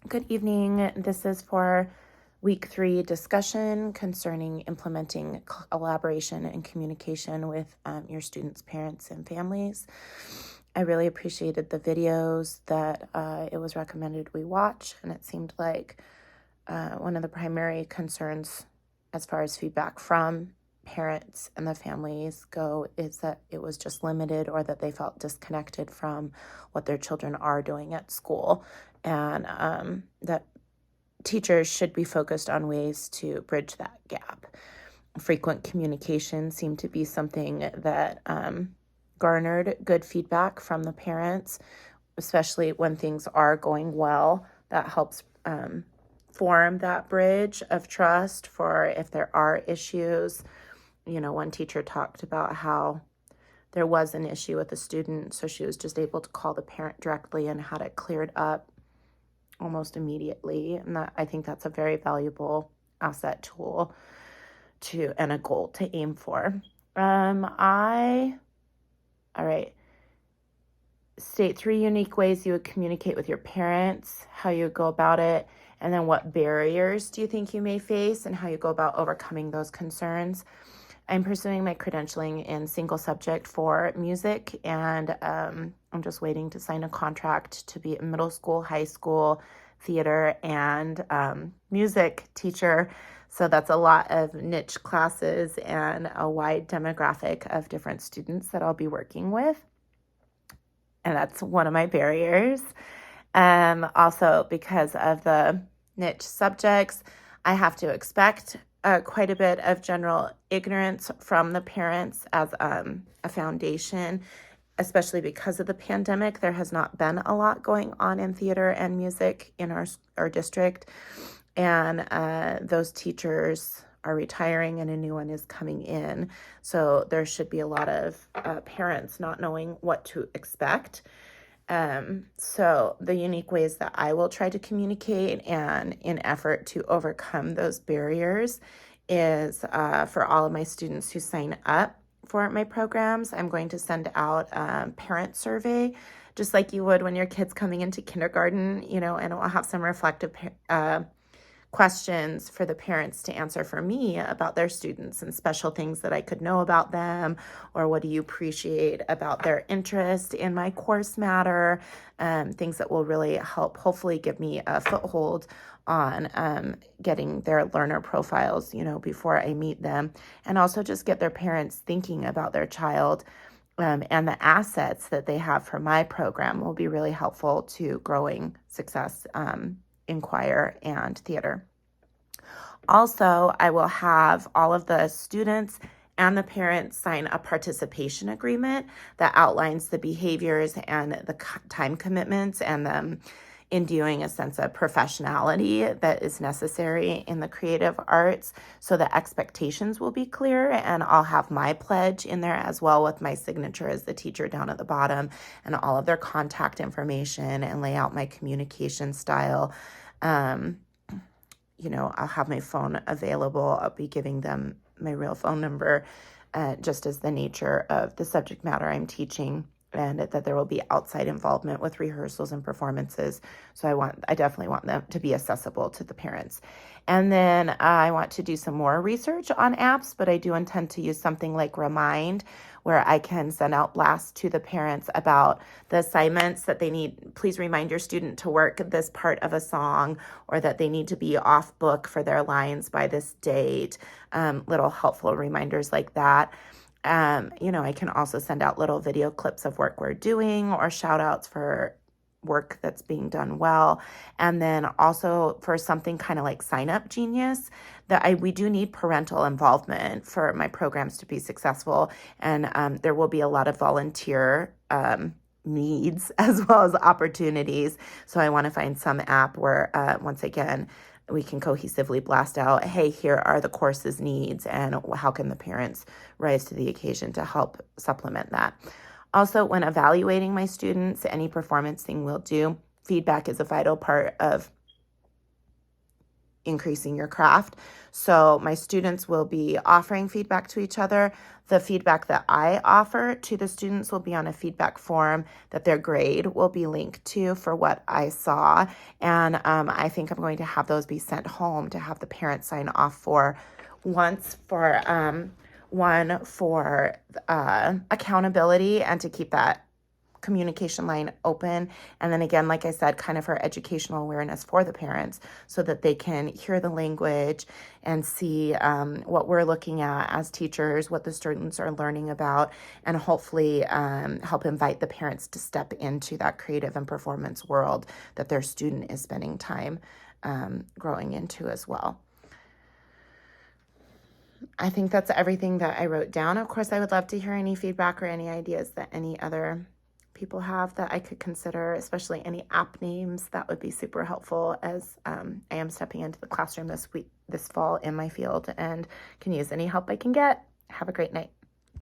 Good evening. This is for week 3 discussion concerning implementing collaboration and communication with your students' parents and families. I really appreciated the videos that it was recommended we watch, and it seemed like one of the primary concerns as far as feedback from parents and the families go is that it was just limited, or that they felt disconnected from what their children are doing at school, and that teachers should be focused on ways to bridge that gap. Frequent communication seemed to be something that garnered good feedback from the parents, especially when things are going well. That helps form that bridge of trust for if there are issues. One teacher talked about how there was an issue with a student, so she was just able to call the parent directly and had it cleared up almost immediately. And I think that's a very valuable asset tool and a goal to aim for. All right. State 3 unique ways you would communicate with your parents, how you go about it, and then what barriers do you think you may face and how you go about overcoming those concerns. I'm pursuing my credentialing in single subject for music, and I'm just waiting to sign a contract to be a middle school, high school, theater, and music teacher. So that's a lot of niche classes and a wide demographic of different students that I'll be working with. And that's one of my barriers. Also, because of the niche subjects, I have to expect quite a bit of general ignorance from the parents as a foundation, especially because of the pandemic. There has not been a lot going on in theater and music in our district, and those teachers are retiring and a new one is coming in. So there should be a lot of parents not knowing what to expect. So the unique ways that I will try to communicate and in effort to overcome those barriers is for all of my students who sign up for my programs, I'm going to send out a parent survey, just like you would when your kid's coming into kindergarten, and it will have some reflective questions for the parents to answer for me about their students and special things that I could know about them, or what do you appreciate about their interest in my course matter, things that will really help hopefully give me a foothold on getting their learner profiles, before I meet them, and also just get their parents thinking about their child. And the assets that they have for my program will be really helpful to growing success in choir and theater. Also, I will have all of the students and the parents sign a participation agreement that outlines the behaviors and the time commitments and them enduing a sense of professionality that is necessary in the creative arts, so the expectations will be clear. And I'll have my pledge in there as well, with my signature as the teacher down at the bottom, and all of their contact information, and lay out my communication style. I'll have my phone available. I'll be giving them my real phone number, just as the nature of the subject matter I'm teaching, and that there will be outside involvement with rehearsals and performances. So I definitely want them to be accessible to the parents. And then I want to do some more research on apps, but I do intend to use something like Remind, where I can send out blasts to the parents about the assignments that they need. Please remind your student to work this part of a song, or that they need to be off book for their lines by this date. Little helpful reminders like that. I can also send out little video clips of work we're doing, or shout outs for work that's being done well. And then also for something kind of like Sign Up Genius, that we do need parental involvement for my programs to be successful. And there will be a lot of volunteer needs as well as opportunities. So I want to find some app where, once again, we can cohesively blast out, hey, here are the course's needs, and how can the parents rise to the occasion to help supplement that. Also, when evaluating my students, any performance thing we'll do, feedback is a vital part of increasing your craft. So my students will be offering feedback to each other. The feedback that I offer to the students will be on a feedback form that their grade will be linked to for what I saw. And I think I'm going to have those be sent home to have the parents sign off for, once for one for accountability and to keep that communication line open. And then again, like I said, kind of for educational awareness for the parents so that they can hear the language and see what we're looking at as teachers, what the students are learning about, and hopefully help invite the parents to step into that creative and performance world that their student is spending time growing into as well. I think that's everything that I wrote down. Of course, I would love to hear any feedback or any ideas that any other people have that I could consider, especially any app names. That would be super helpful as I am stepping into the classroom this fall in my field and can use any help I can get. Have a great night.